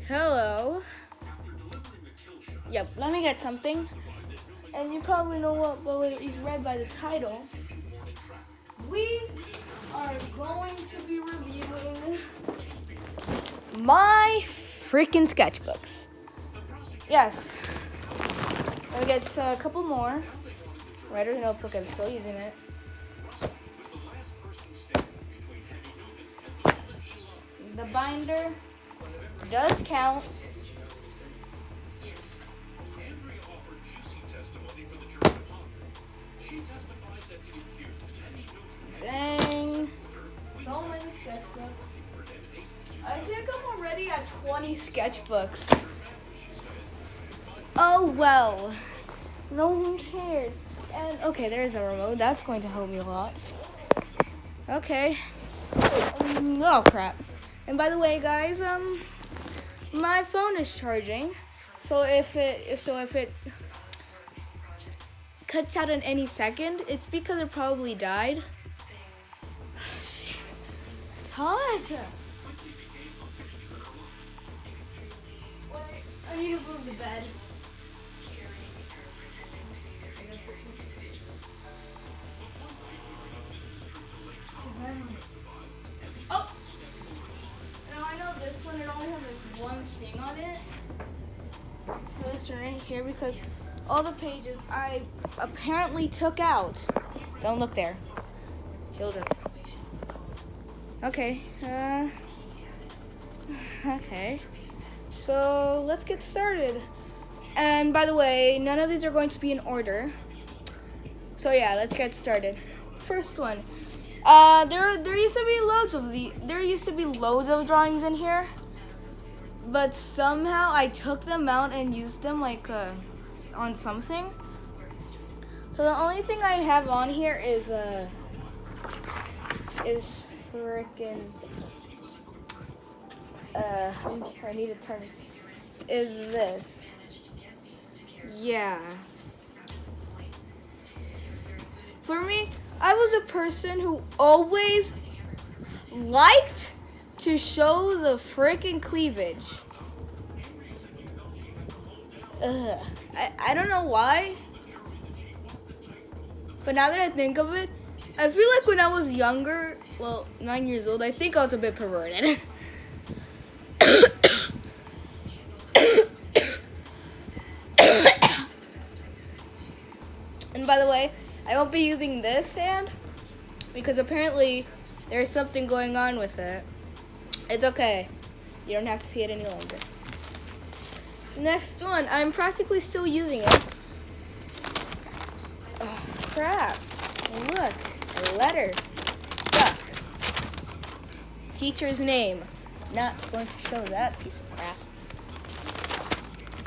Hello. Yep, let me get something. And you probably know what you read by the title. We are going to be reviewing my freaking sketchbooks. Yes. Let me get a couple more. Writer's notebook, I'm still using it. The binder does count. Dang. So many sketchbooks. I think I'm already at 20 sketchbooks. Oh well. No one cares. And okay, there's a remote. That's going to help me a lot. Okay. Oh crap. And by the way, guys, my phone is charging. So if it cuts out in any second, it's because it probably died. It's hot. Wait, I need to move the bed. Oh! Now I know this one, it only has like one thing on it. This one right here, because all the pages I apparently took out. Don't look there. Children. Okay. Okay. So let's get started. And by the way, none of these are going to be in order. So yeah, let's get started. First one. There used to be loads of drawings in here, but somehow I took them out and used them like on something. So the only thing I have on here is frickin' I need to turn it. Is this? Yeah. For me, I was a person who always liked to show the freaking cleavage. I don't know why, but now that I think of it, I feel like when I was younger, well, 9 years old, I think I was a bit perverted. And by the way, I won't be using this hand because apparently there's something going on with it. It's okay. You don't have to see it any longer. Next one, I'm practically still using it. Oh, crap. Look, a letter stuck. Teacher's name. Not going to show that piece of crap.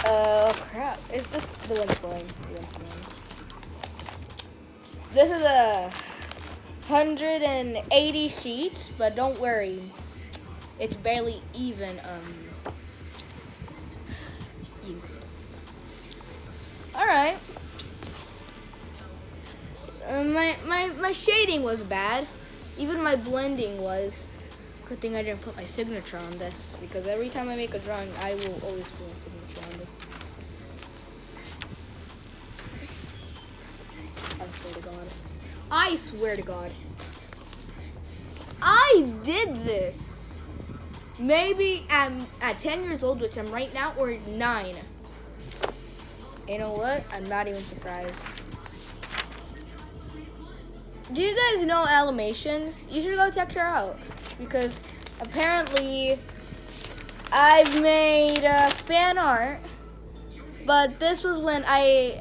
Oh, crap. Is this the one's going? This is a 180 sheets, but don't worry. It's barely even used. Alright. My shading was bad. Even my blending was. Good thing I didn't put my signature on this, because every time I make a drawing, I will always put my signature on this. I swear to God. I did this. Maybe at 10 years old, which I'm right now, or 9. You know what? I'm not even surprised. Do you guys know Animations? You should go check her out, because apparently I've made fan art. But this was when I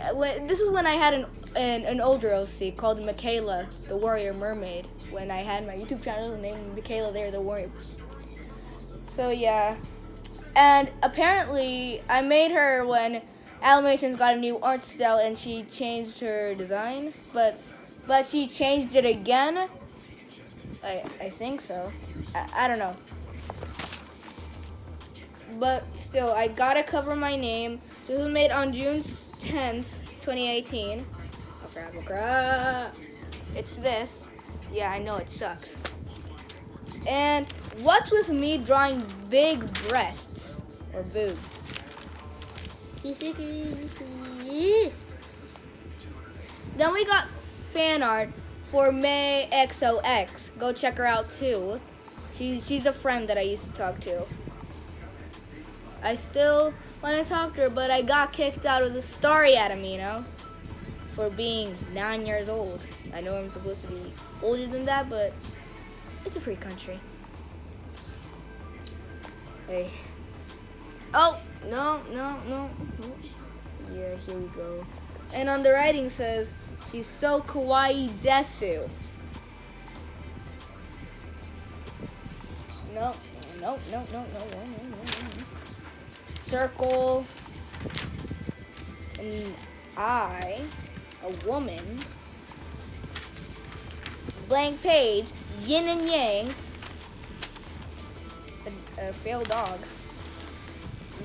had an older OC called Michaela, the Warrior Mermaid. When I had my YouTube channel named Michaela there, the Warrior. So yeah, and apparently I made her when Animations got a new art style and she changed her design, but she changed it again. I think so. I don't know. But still, I gotta cover my name. This was made on June 10th, 2018. Oh crap. It's this. Yeah, I know it sucks. And what's with me drawing big breasts? or boobs. Then we got fan art for May XOX. Go check her out too. She's a friend that I used to talk to. I still want to talk to her, but I got kicked out of the Starry Academy, for being 9 years old. I know I'm supposed to be older than that, but it's a free country. Hey. Oh, no. Yeah, here we go. And on the writing says, she's so kawaii desu. No. Circle. And I, a woman. Blank page. Yin and yang. A failed dog.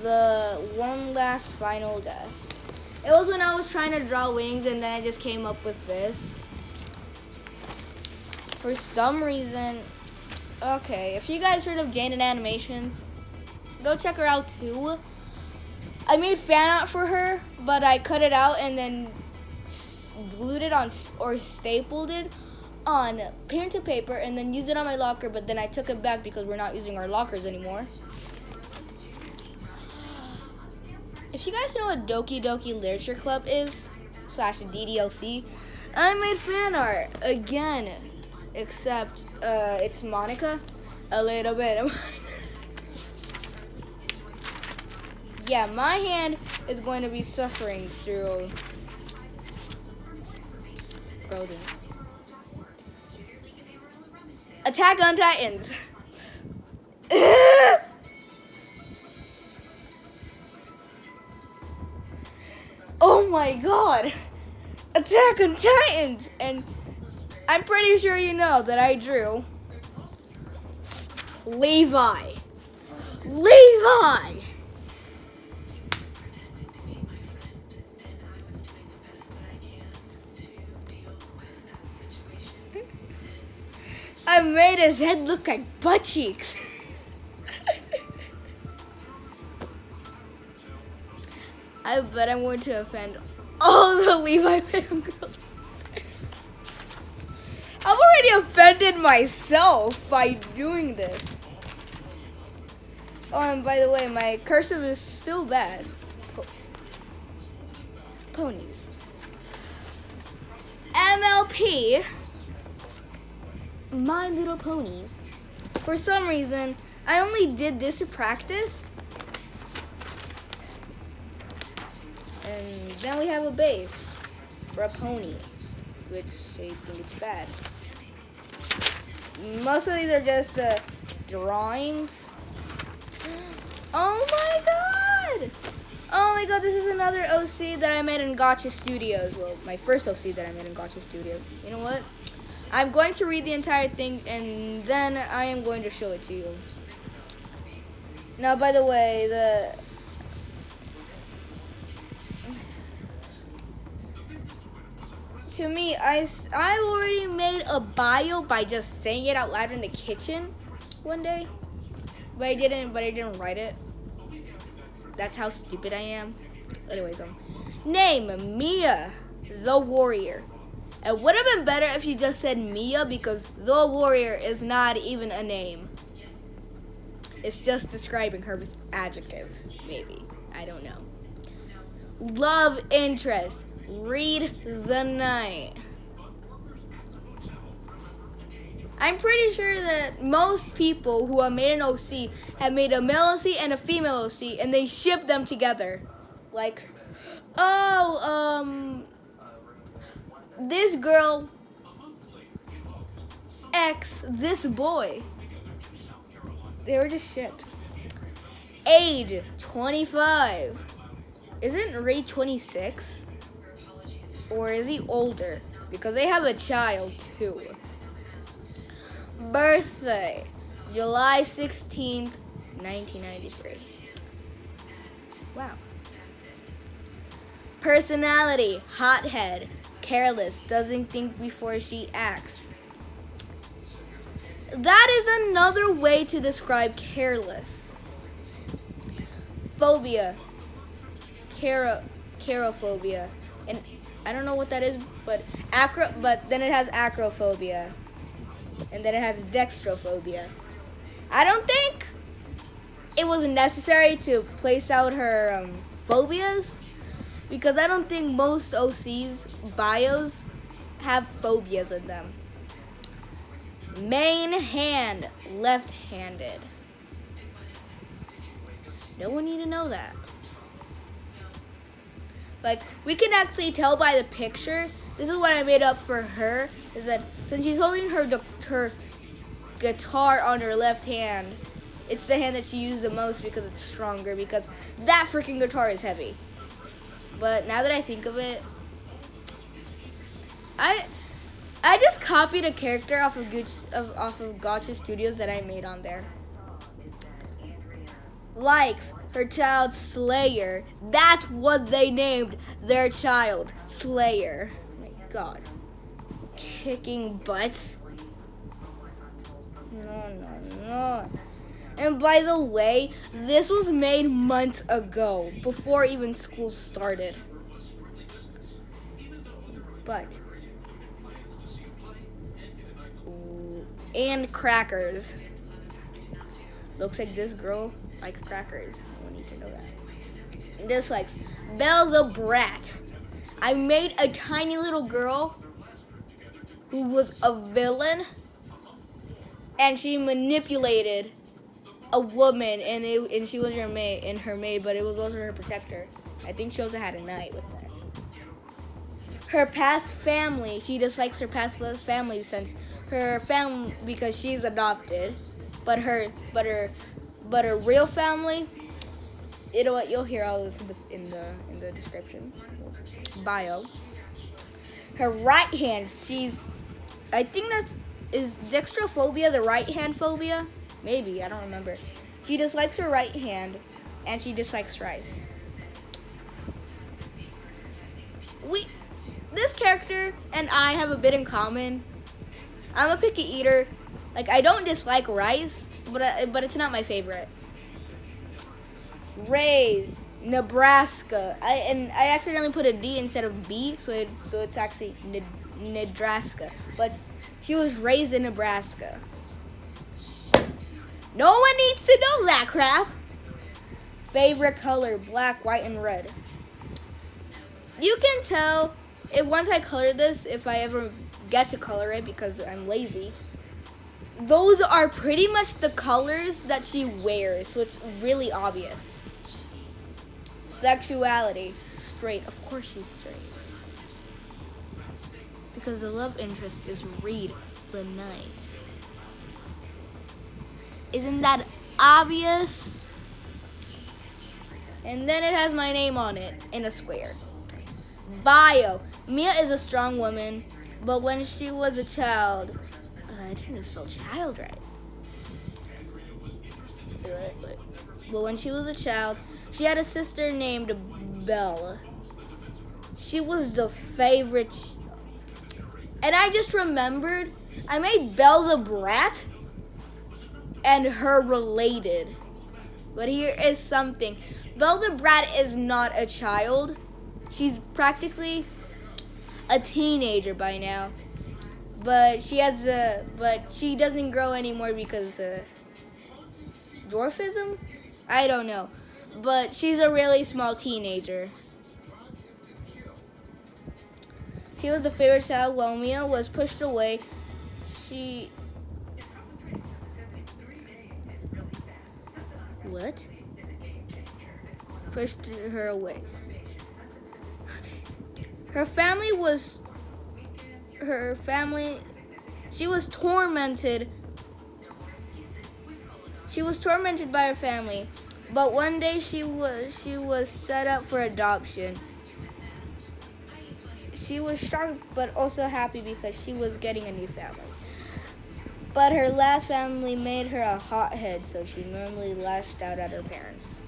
The one last final death. It was when I was trying to draw wings and then I just came up with this. For some reason, okay, if you guys heard of Janet Animations, go check her out too. I made fan art for her, but I cut it out and then glued it on or stapled it on printer paper and then used it on my locker, but then I took it back because we're not using our lockers anymore. If you guys know what Doki Doki Literature Club is, / DDLC, I made fan art again, except it's Monica, a little bit of Monica. Yeah, my hand is going to be suffering through Golden. Attack on Titans. Oh my god! Attack on Titans! And I'm pretty sure you know that I drew Levi. I made his head look like butt cheeks. I bet I'm going to offend all the Levi fan girls. I've already offended myself by doing this. Oh, and by the way, my cursive is still bad. Ponies. MLP. My Little Ponies. For some reason, I only did this to practice. And then we have a base for a pony, which I think is bad. Most of these are just drawings. Oh my god, this is another OC that I made in Gotcha Studios. Well, my first OC that I made in Gotcha Studios. You know what? I'm going to read the entire thing and then I am going to show it to you. Now, by the way, to me, I already made a bio by just saying it out loud in the kitchen one day, but I didn't write it. That's how stupid I am. Anyways, name Mia the Warrior. It would have been better if you just said Mia because the Warrior is not even a name. It's just describing her with adjectives, maybe. I don't know. Love interest. Read the night. I'm pretty sure that most people who have made an OC have made a male OC and a female OC and they ship them together. Like, this girl X this boy. They were just ships. Age 25. Isn't Ray 26? Or is he older? Because they have a child too. Birthday, July 16th, 1993. Wow. Personality, hothead, careless, doesn't think before she acts. That is another way to describe careless. phobia, carophobia, and I don't know what that is, but then it has acrophobia, and then it has dextrophobia. I don't think it was necessary to place out her phobias, because I don't think most OC's bios have phobias in them. Main hand, left-handed. No one need to know that. Like, we can actually tell by the picture. This is what I made up for her, is that since she's holding her guitar on her left hand, it's the hand that she uses the most because it's stronger, because that freaking guitar is heavy. But now that I think of it, I just copied a character off of Gacha Studios that I made on there. Likes her child Slayer. That's what they named their child, Slayer. Oh my God. Kicking butts. No. And by the way, this was made months ago, before even school started. But. And crackers. Looks like this girl likes crackers. I need to know that. Dislikes Belle the Brat. I made a tiny little girl who was a villain, and she manipulated a woman, and she was her maid, but it was also her protector. I think she also had a knight with her. Her past family, she dislikes her past family since her family, because she's adopted, but her real family, you know what? You'll hear all this in the description bio. Her right hand, I think is dextrophobia the right hand phobia? Maybe, I don't remember. She dislikes her right hand, and she dislikes rice. This character and I have a bit in common. I'm a picky eater. Like, I don't dislike rice, but it's not my favorite. Raised Nebraska. I accidentally put a D instead of B, so it's actually Nebraska. But she was raised in Nebraska. No one needs to know that crap. Favorite color, black, white, and red. You can tell once I color this, if I ever get to color it, because I'm lazy. Those are pretty much the colors that she wears, so it's really obvious. Sexuality, straight. Of course she's straight. Because the love interest is Reed the Knight. Isn't that obvious? And then it has my name on it in a square. Bio. Mia is a strong woman, but when she was a child, I didn't spell child right. But when she was a child, she had a sister named Belle. She was the favorite. And I just remembered, I made Belle the Brat and her related. But here is something. Belle the Brat is not a child. She's practically a teenager by now. But she doesn't grow anymore because dwarfism? I don't know. But she's a really small teenager. She was the favorite child. While Mia was pushed away, she... What? Pushed her away. Her family, she was tormented. She was tormented by her family. But one day she was set up for adoption. She was shocked but also happy because she was getting a new family. But her last family made her a hothead, so she normally lashed out at her parents.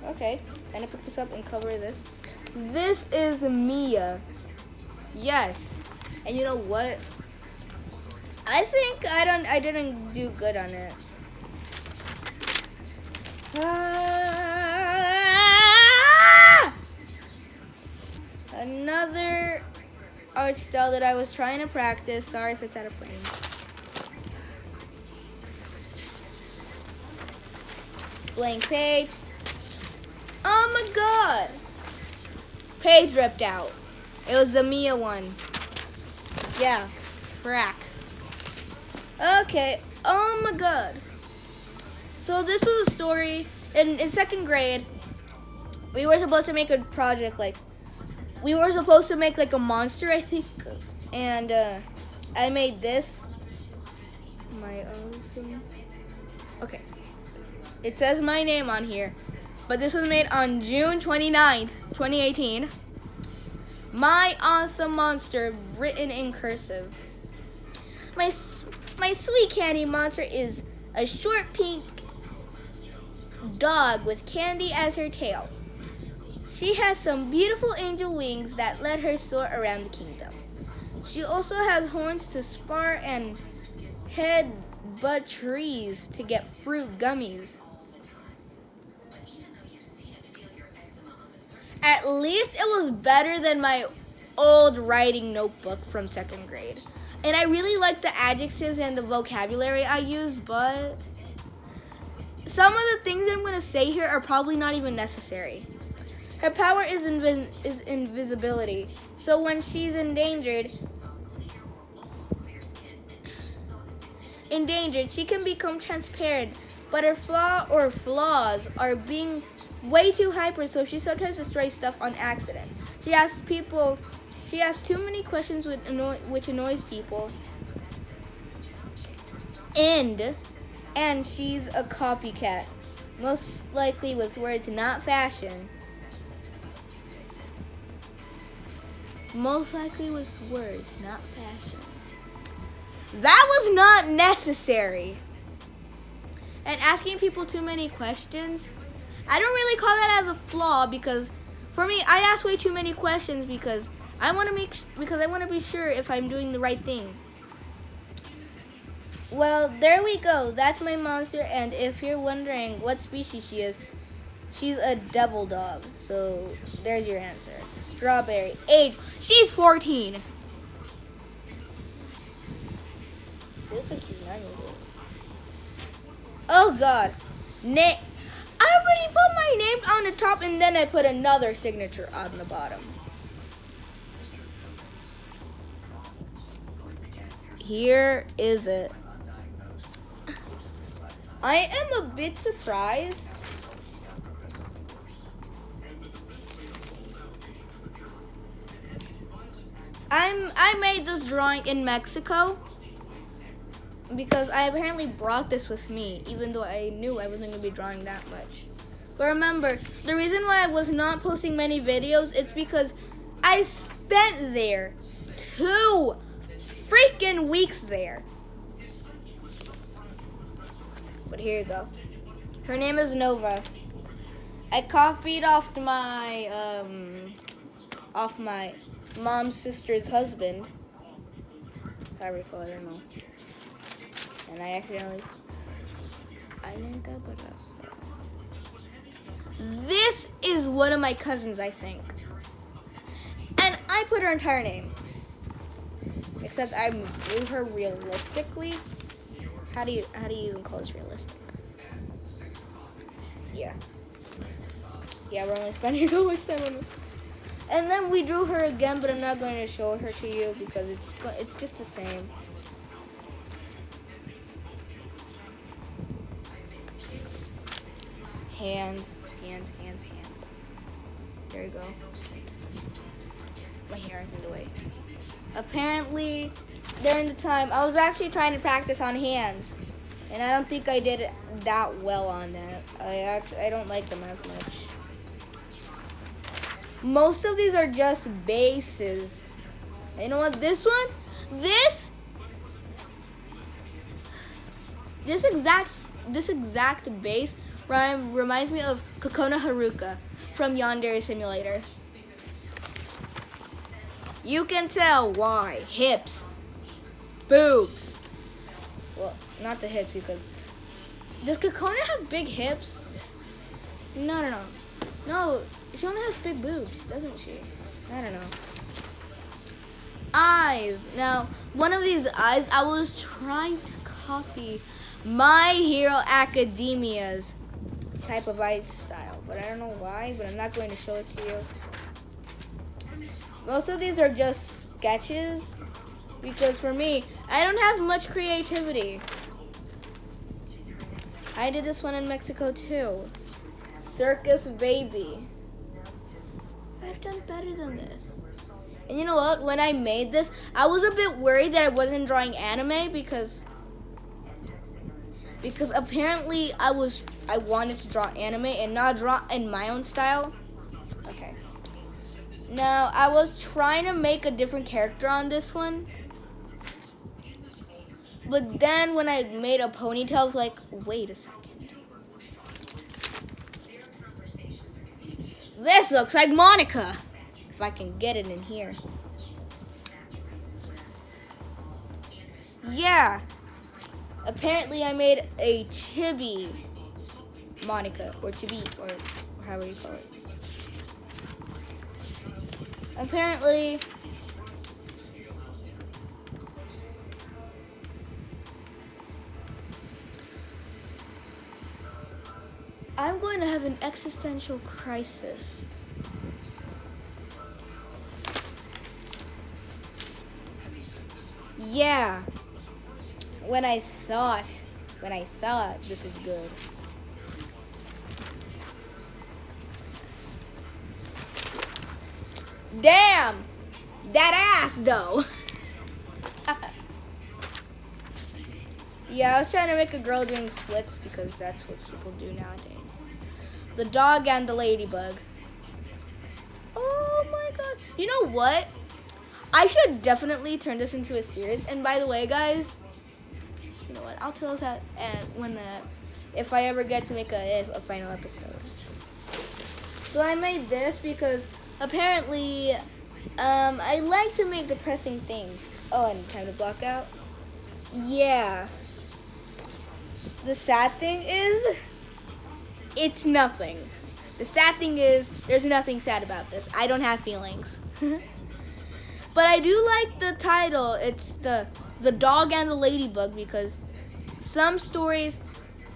Okay, I'm gonna pick this up and cover this. This is Mia. Yes. And you know what? I think I didn't do good on it. Another art style that I was trying to practice. Sorry if it's out of frame. Blank page. Oh my god. Page ripped out. It was the Mia one. Yeah, crack. Okay, oh my god. So this was a story. In second grade, we were supposed to make a project we were supposed to make like a monster, I think. And I made this. My awesome. Okay. It says my name on here. But this was made on June 29th, 2018. My awesome monster, written in cursive. My sweet candy monster is a short pink dog with candy as her tail. She has some beautiful angel wings that let her soar around the kingdom. She also has horns to spar and headbutt trees to get fruit gummies. At least it was better than my old writing notebook from second grade. And I really like the adjectives and the vocabulary I used, but some of the things I'm going to say here are probably not even necessary. Her power is invisibility, so when she's endangered, she can become transparent, but her flaws are being way too hyper, so she sometimes destroys stuff on accident. She asks too many questions which annoys people. And she's a copycat, most likely with words not fashion. Most likely with words not fashion. That was not necessary. And asking people too many questions, I don't really call that as a flaw, because for me, I ask way too many questions because I want to be sure if I'm doing the right thing. Well, there we go. That's my monster, and if you're wondering what species she is, she's a devil dog. So there's your answer. Strawberry. Age, she's 14. She looks like she's 9 years old. Oh god. I already put my name on the top, and then I put another signature on the bottom. Here is it. I am a bit surprised. I made this drawing in Mexico because I apparently brought this with me, even though I knew I wasn't going to be drawing that much. But remember, the reason why I was not posting many videos, it's because I spent there 2 freaking weeks there. But here you go. Her name is Nova. I copied off my mom's sister's husband. If I recall, I don't know. And I accidentally. This is one of my cousins, I think. And I put her entire name. Except I drew her realistically. How do you even call this realistic? Yeah, we're only spending so much time on this. And then we drew her again, but I'm not going to show her to you because it's just the same. Hands. There you go. My hair is in the way. Apparently, during the time, I was actually trying to practice on hands. And I don't think I did it that well on that. I don't like them as much. Most of these are just bases. And you know what? This one, this exact base reminds me of Kokona Haruka from Yandere Simulator. You can tell why. Hips, boobs, Well, not the hips because does Kokona have big hips? No. No, she only has big boobs, doesn't she? I don't know. Eyes. Now, one of these eyes, I was trying to copy My Hero Academia's type of eye style, but I don't know why, but I'm not going to show it to you. Most of these are just sketches because for me, I don't have much creativity. I did this one in Mexico too. Circus Baby. I've done better than this. And you know what? When I made this, I was a bit worried that I wasn't drawing anime because apparently I wanted to draw anime and not draw in my own style. Okay. Now, I was trying to make a different character on this one. But then when I made a ponytail, I was like, wait a second. This looks like Monica. If I can get it in here. Yeah. Apparently I made a chibi Monica, or chibi, or however you call it. Apparently, I'm going to have an existential crisis. Yeah. When I thought this is good. Damn! That ass though. Yeah, I was trying to make a girl doing splits because that's what people do nowadays. The dog and the ladybug. Oh my god. You know what? I should definitely turn this into a series. And by the way, guys, you know what? I'll tell us that if I ever get to make a final episode. So I made this because apparently I like to make depressing things. Oh, and time to block out. Yeah. The sad thing is, it's nothing. The sad thing is, there's nothing sad about this. I don't have feelings. But I do like the title. It's the dog and the ladybug because some stories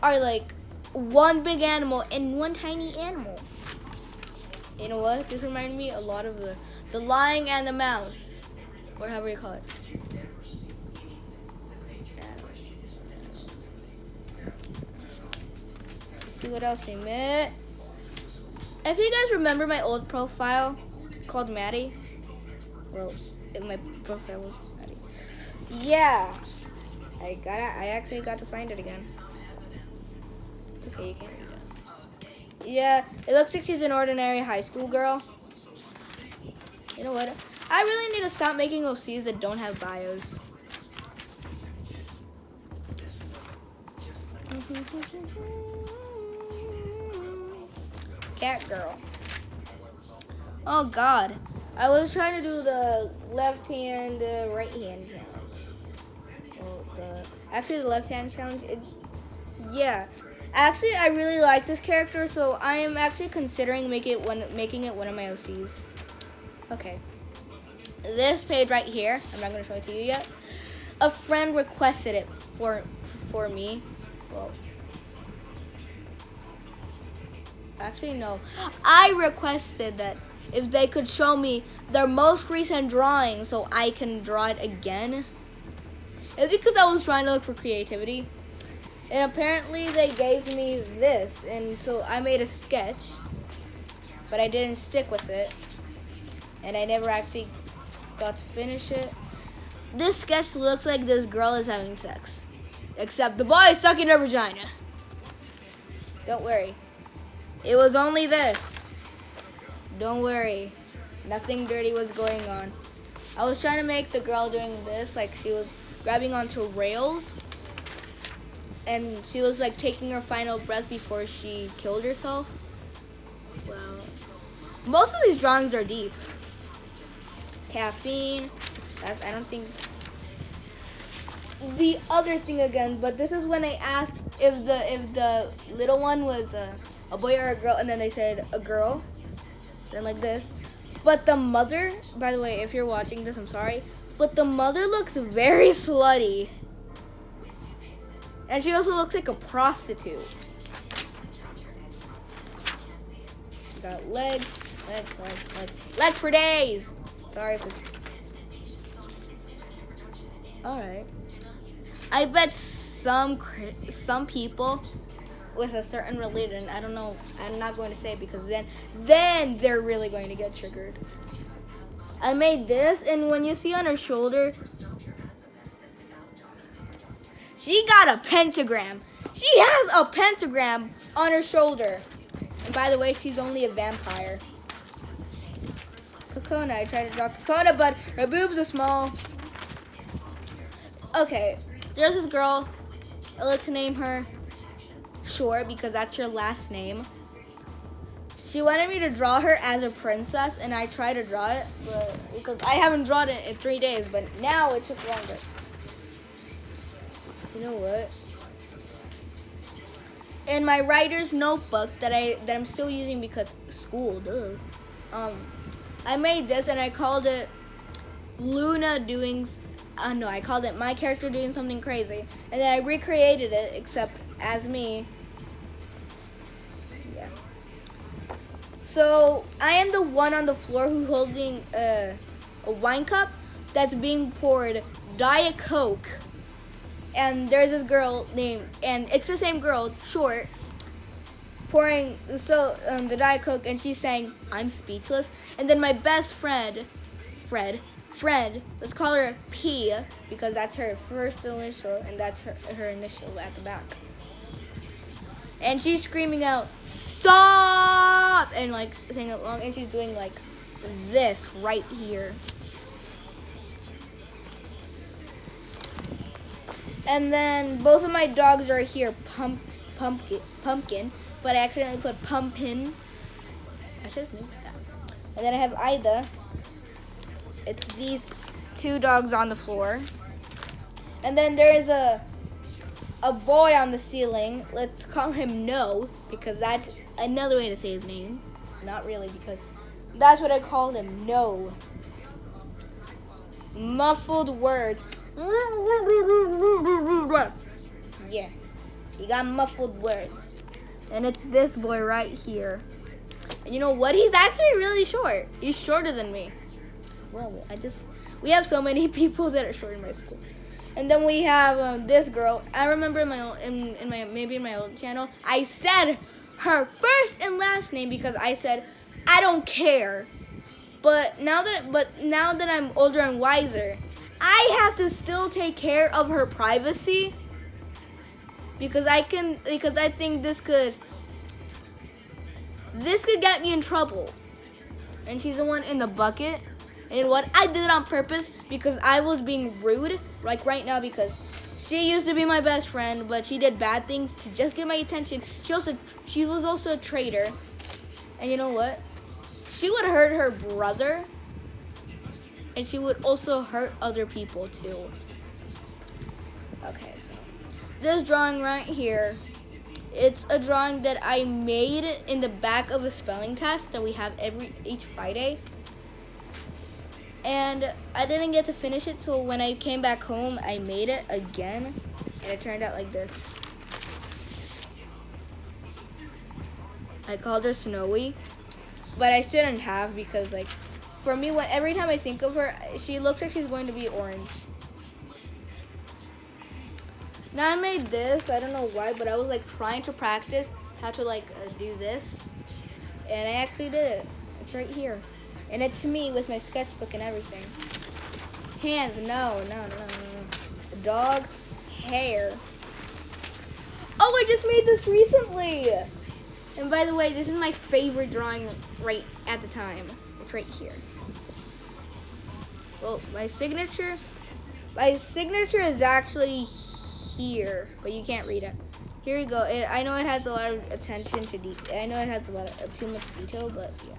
are like one big animal and one tiny animal. You know what? This reminded me a lot of the Lion and the Mouse, or however you call it. Let's see what else we met. If you guys remember my old profile called Maddie, well, my profile was Maddie. Yeah, I actually got to find it again. It's okay, you can't read it. Yeah, it looks like she's an ordinary high school girl. You know what? I really need to stop making OCs that don't have bios. Cat girl. Oh God. I was trying to do the left hand, right hand challenge. Well, actually the left hand challenge, yeah. Actually, I really like this character, so I am actually considering making it one of my OCs. Okay. This page right here, I'm not going to show it to you yet. A friend requested it for me. Well, actually, no. I requested that if they could show me their most recent drawing so I can draw it again. It's because I was trying to look for creativity. And apparently they gave me this. And so I made a sketch. But I didn't stick with it. And I never actually got to finish it. This sketch looks like this girl is having sex. Except the boy is sucking her vagina. Don't worry. It was only this. Don't worry. Nothing dirty was going on. I was trying to make the girl doing this, like she was grabbing onto rails. And she was like taking her final breath before she killed herself. Wow. Most of these drawings are deep. Caffeine. I don't think. the other thing again, but this is when I asked if the little one was a boy or a girl, and then they said a girl, then like this. But the mother, by the way, if you're watching this, I'm sorry, but the mother looks very slutty, and she also looks like a prostitute. She got legs for days. Sorry if it's. All right. I bet some people with a certain religion, I don't know, I'm not going to say it because then they're really going to get triggered. I made this, and when you see on her shoulder, she got a pentagram. She has a pentagram on her shoulder. And by the way, she's only a vampire. Kokona, I tried to draw Kokona, but her boobs are small. Okay, there's this girl. I like to name her Short because that's her last name. She wanted me to draw her as a princess, and I tried to draw it, but because I haven't drawn it in 3 days, but now it took longer. You know what? In my writer's notebook that I'm still using because school, duh. I made this and I called it Luna doing. No, I called it my character doing something crazy, and then I recreated it except as me. Yeah. So I am the one on the floor who's holding a wine cup that's being poured Diet Coke. And there's this girl named, and it's the same girl, Short, pouring the Diet Coke, and she's saying, "I'm speechless." And then my best friend, Fred, let's call her P because that's her first initial, and that's her initial at the back. And she's screaming out, "Stop!" and like saying it along, and she's doing like this right here. And then both of my dogs are here, pumpkin, but I accidentally put pumpkin. I should have moved that. And then I have Ida. It's these 2 dogs on the floor. And then there is a boy on the ceiling. Let's call him No, because that's another way to say his name. Not really, because that's what I called him, No. Muffled words. Yeah, he got muffled words. And it's this boy right here. And you know what? He's actually really short. He's shorter than me. Well, we have so many people that are short in my school. And then we have this girl. I remember in my old channel, I said her first and last name because I said I don't care. But now that I'm older and wiser, I have to still take care of her privacy because I think this could get me in trouble. And she's the one in the bucket. And what I did it on purpose because I was being rude, like right now, because she used to be my best friend, but she did bad things to just get my attention. She was also a traitor. And you know what? She would hurt her brother. And she would also hurt other people too. Okay, so this drawing right here, it's a drawing that I made in the back of a spelling test that we have each Friday. And I didn't get to finish it, so when I came back home, I made it again, and it turned out like this. I called her Snowy, but I shouldn't have because, like, for me, every time I think of her, she looks like she's going to be orange. Now I made this. I don't know why, but I was like trying to practice how to do this, and I actually did it. It's right here, and it's me with my sketchbook and everything. Hands, no. A dog, hair. Oh, I just made this recently. And by the way, this is my favorite drawing right at the time. It's right here. Well, my signature is actually here, but you can't read it. Here you go. I know it has a lot of attention to detail. I know it has a lot of too much detail, but yeah.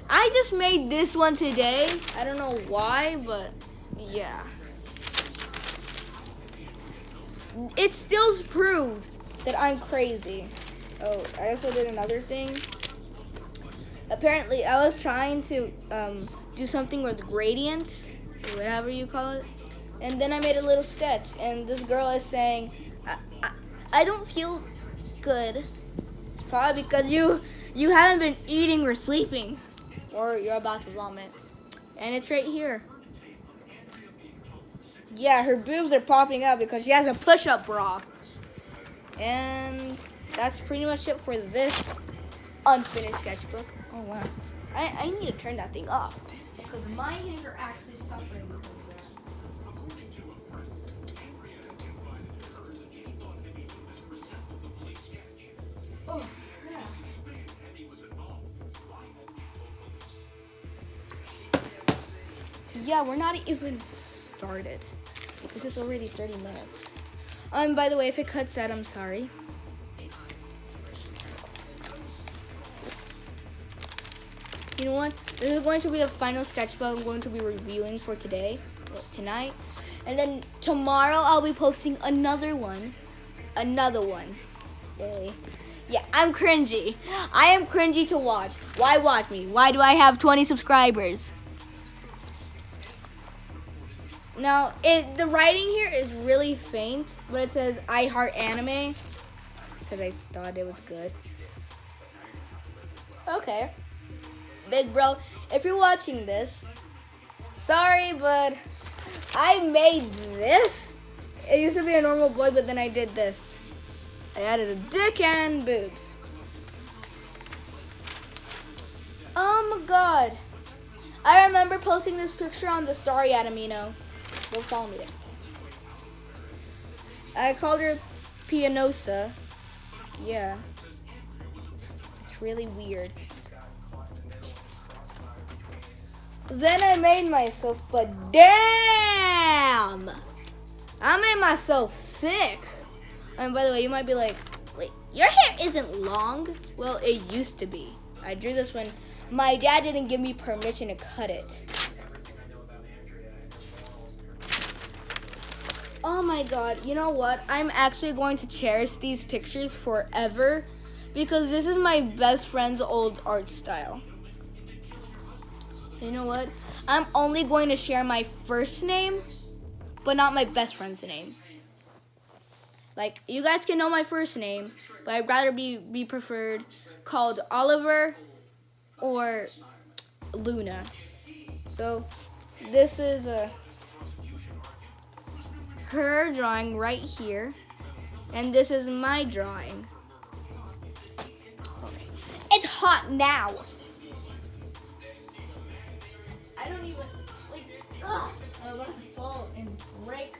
I just made this one today. I don't know why, but yeah. it still proves that I'm crazy. Oh, I also did another thing. Apparently, I was trying to do something with gradients, whatever you call it. And then I made a little sketch. And this girl is saying, I don't feel good. It's probably because you haven't been eating or sleeping. Or you're about to vomit. And it's right here. Yeah, her boobs are popping out because she has a push-up bra. And that's pretty much it for this unfinished sketchbook. Oh, wow. I need to turn that thing off because my hands are actually suffering because of that. Oh, yeah, we're not even started. This is already 30 minutes. By the way, if it cuts out, I'm sorry. You know what? This is going to be the final sketchbook I'm going to be reviewing for tonight. And then tomorrow I'll be posting another one. Yay. Yeah, I'm cringy. I am cringy to watch. Why watch me? Why do I have 20 subscribers? Now, the writing here is really faint, but it says I heart anime because I thought it was good. Okay. Big bro, if you're watching this, sorry, but I made this. It used to be a normal boy, but then I did this. I added a dick and boobs. Oh my god. I remember posting this picture on the story at Amino. Don't follow me there. I called her Pianosa. Yeah. It's really weird. Then I made myself, but damn! I made myself thick. And by the way, you might be like, wait, your hair isn't long? Well, it used to be. I drew this when my dad didn't give me permission to cut it. Oh my god, you know what? I'm actually going to cherish these pictures forever because this is my best friend's old art style. You know what? I'm only going to share my first name, but not my best friend's name. Like, you guys can know my first name, but I'd rather be preferred called Oliver or Luna. So, this is her drawing right here, and this is my drawing. Okay. It's hot now. I don't even, like, ugh, I'm about to fall and break.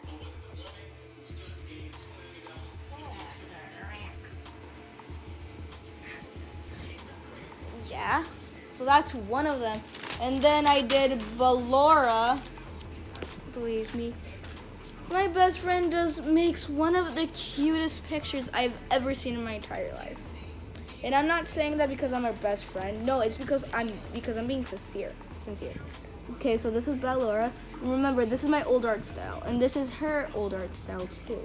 Yeah, so that's one of them. And then I did Ballora. Believe me, my best friend makes one of the cutest pictures I've ever seen in my entire life. And I'm not saying that because I'm her best friend. No, it's because I'm being sincere. Okay, so this is Ballora. Remember, this is my old art style, and this is her old art style too.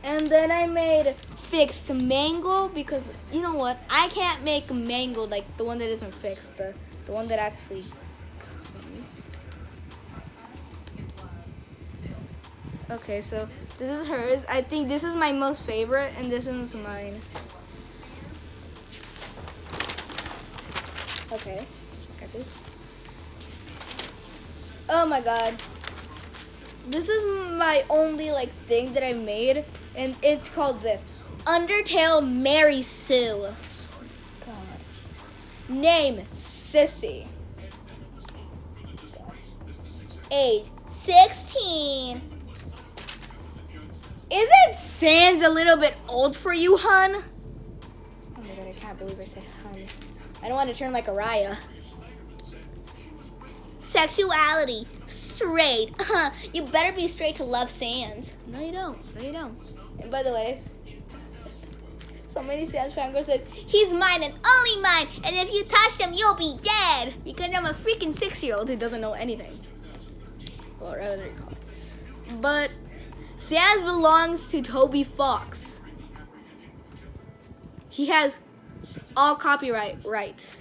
And then I made fixed mango because, you know what? I can't make mango like the one that isn't fixed, the one that actually comes. Okay, so this is hers. I think this is my most favorite, and this is mine. Okay, let's get this. Oh my god. This is my only thing that I made, and it's called this. Undertale Mary Sue. God. Name Sissy. God. Age 16. Isn't Sans a little bit old for you, hun? Oh my god, I can't believe I said hun. I don't want to turn like Araya. Sexuality. Straight. You better be straight to love Sans. No, you don't. And by the way, so many Sans fangirls says, he's mine and only mine, and if you touch him, you'll be dead. Because I'm a freaking 6-year-old who doesn't know anything. Or whatever they're called. but Sans belongs to Toby Fox. He has all copyright rights,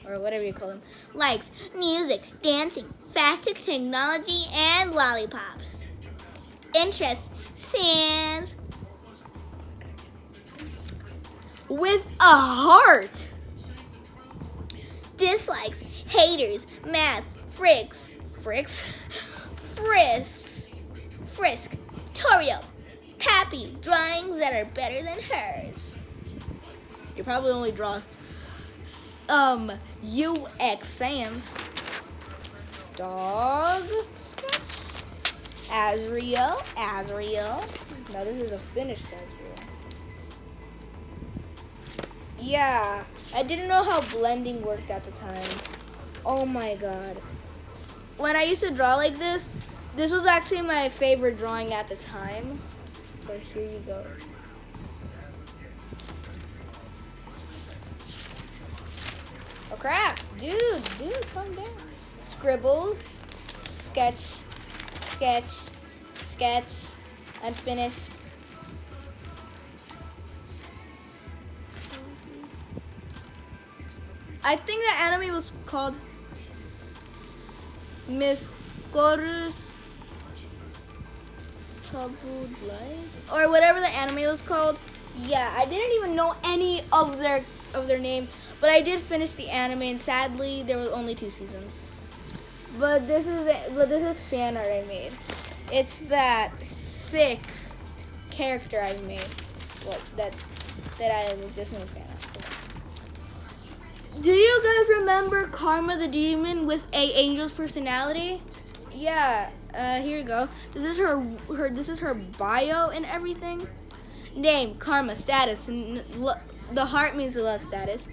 or whatever you call them. Likes music, dancing, fashion, technology, and lollipops. Interests, Sans. With a heart. Dislikes, haters, math, frisks, Torio, Pappy, drawings that are better than hers. You probably only draw UX Sam's. Dog sketch. Azriel. Now this is a finished Azriel. Yeah, I didn't know how blending worked at the time. Oh my god. When I used to draw like this was actually my favorite drawing at the time. So here you go. Oh crap, dude, calm down. Scribbles, sketch, unfinished. I think the anime was called Miss Goru's Troubled Life, or whatever the anime was called. Yeah, I didn't even know any of their name, but I did finish the anime, and sadly there was only 2 seasons. But this is fan art I made. It's that thick character I've made. Well, that I just made fan art for. Do you guys remember Karma the Demon with a angel's personality? Yeah. Here you go. This is her bio and everything. Name, Karma, status, and the heart means the love status.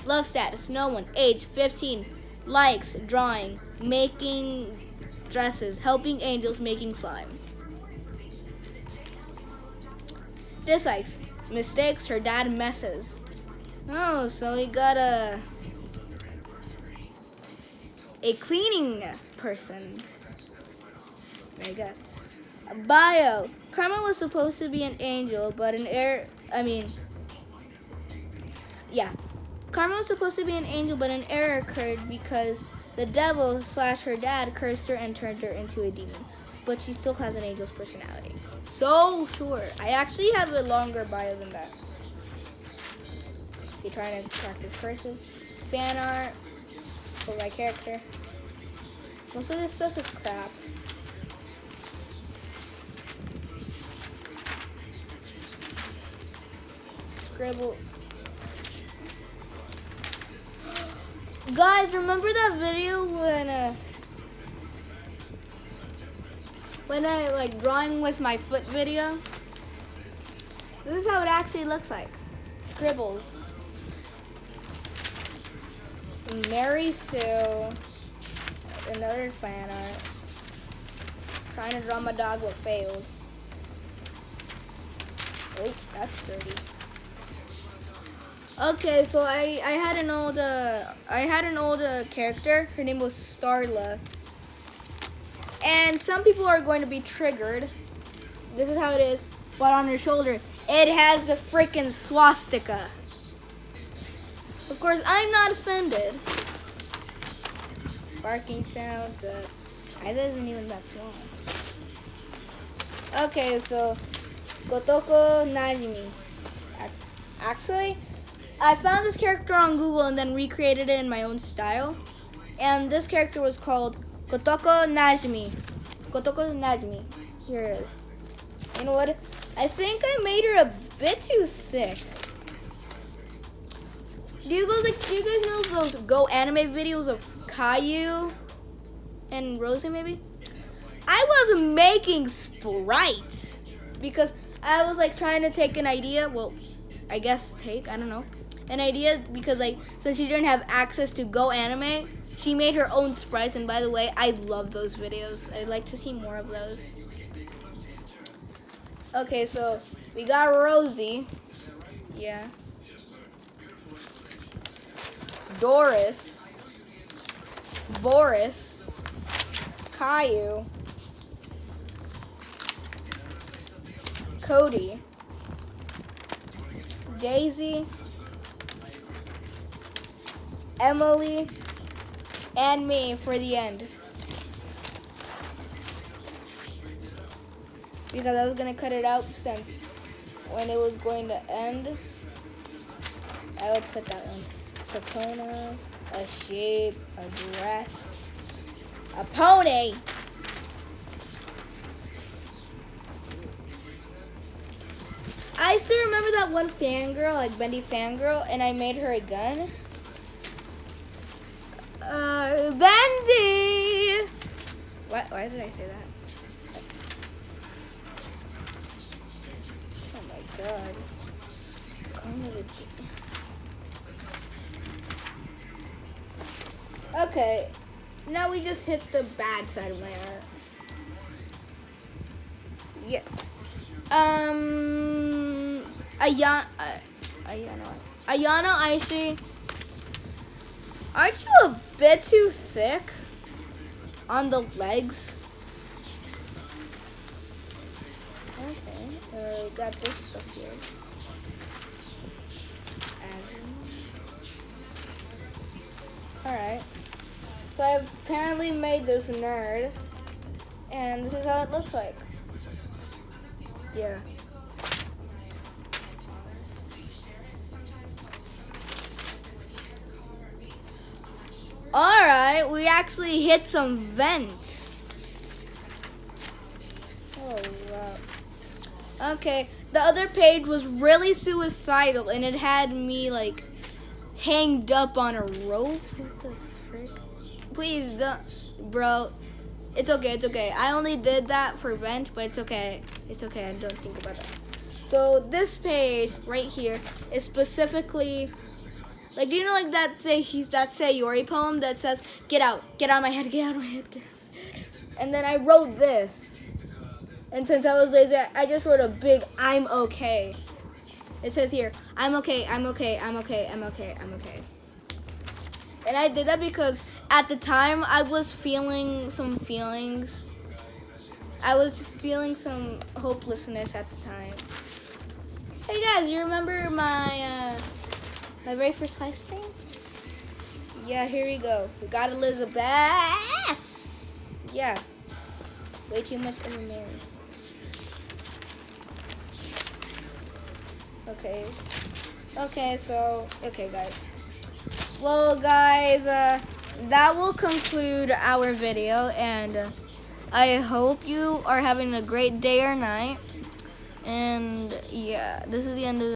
Love status, no one. Age, 15. Likes, drawing, making dresses, helping angels, making slime. Dislikes, mistakes, her dad messes. Oh, so we got a cleaning person, I guess. A bio. Karma was supposed to be an angel, but Karma was supposed to be an angel, but an error occurred because the devil / her dad cursed her and turned her into a demon. But she still has an angel's personality. So sure. I actually have a longer bio than that. You're trying to practice cursive. Fan art for my character. Most of this stuff is crap. Scribble. Guys, remember that video when I like drawing with my foot video? This is how it actually looks like. Scribbles. Mary Sue. Another fan art. Trying to draw my dog but failed. Oh, that's dirty. Okay, so I had an old character. Her name was Starla. And some people are going to be triggered. This is how it is. But on her shoulder, it has the freaking swastika. Of course, I'm not offended. Barking sounds. It isn't even that small. Okay, so Kotoko Najimi. Actually, I found this character on Google and then recreated it in my own style. And this character was called Kotoko Najimi. Kotoko Najimi. Here it is. You know what? I think I made her a bit too thick. Do you guys know those Go anime videos of Caillou and Rosie maybe? I was making sprites because I was like trying to take an idea. Well, I guess I don't know. An idea because like since she didn't have access to Go anime, she made her own sprites. And by the way, I love those videos. I'd like to see more of those. Okay, so we got Rosie. Yeah. Doris. Boris. Caillou. Cody, Daisy, Emily, and me for the end. Because I was gonna cut it out since when it was going to end, I would put that one. Persona, a shape, a dress, a pony. I still remember that one fangirl, like Bendy fangirl, and I made her a gun. Bendy! Why did I say that? Oh my god. Come to the... Okay, now we just hit the bad side of my art. Yeah. Ayana Icy, aren't you a bit too thick on the legs? Okay, got this stuff here. Alright, so I apparently made this nerd, and this is how it looks like. Yeah. Alright, we actually hit some vent. Oh, wow. Okay, the other page was really suicidal, and it had me, like, hanged up on a rope. What the frick? Please don't, bro. It's okay. I only did that for vent, but it's okay. It's okay, I don't think about that. So this page right here is specifically, like, do you know, like that Sayori poem that says, get out of my head, get out of my head, get out of my head. And then I wrote this. And since I was lazy, I just wrote a big, I'm okay. It says here, I'm okay. And I did that because at the time I was feeling some feelings. I was feeling some hopelessness at the time. Hey guys, you remember my my very first ice cream? Yeah, here we go. We got Elizabeth. Yeah. Way too much Marys. Okay. Okay, guys. Well, guys, that will conclude our video, and I hope you are having a great day or night. And yeah, this is the end of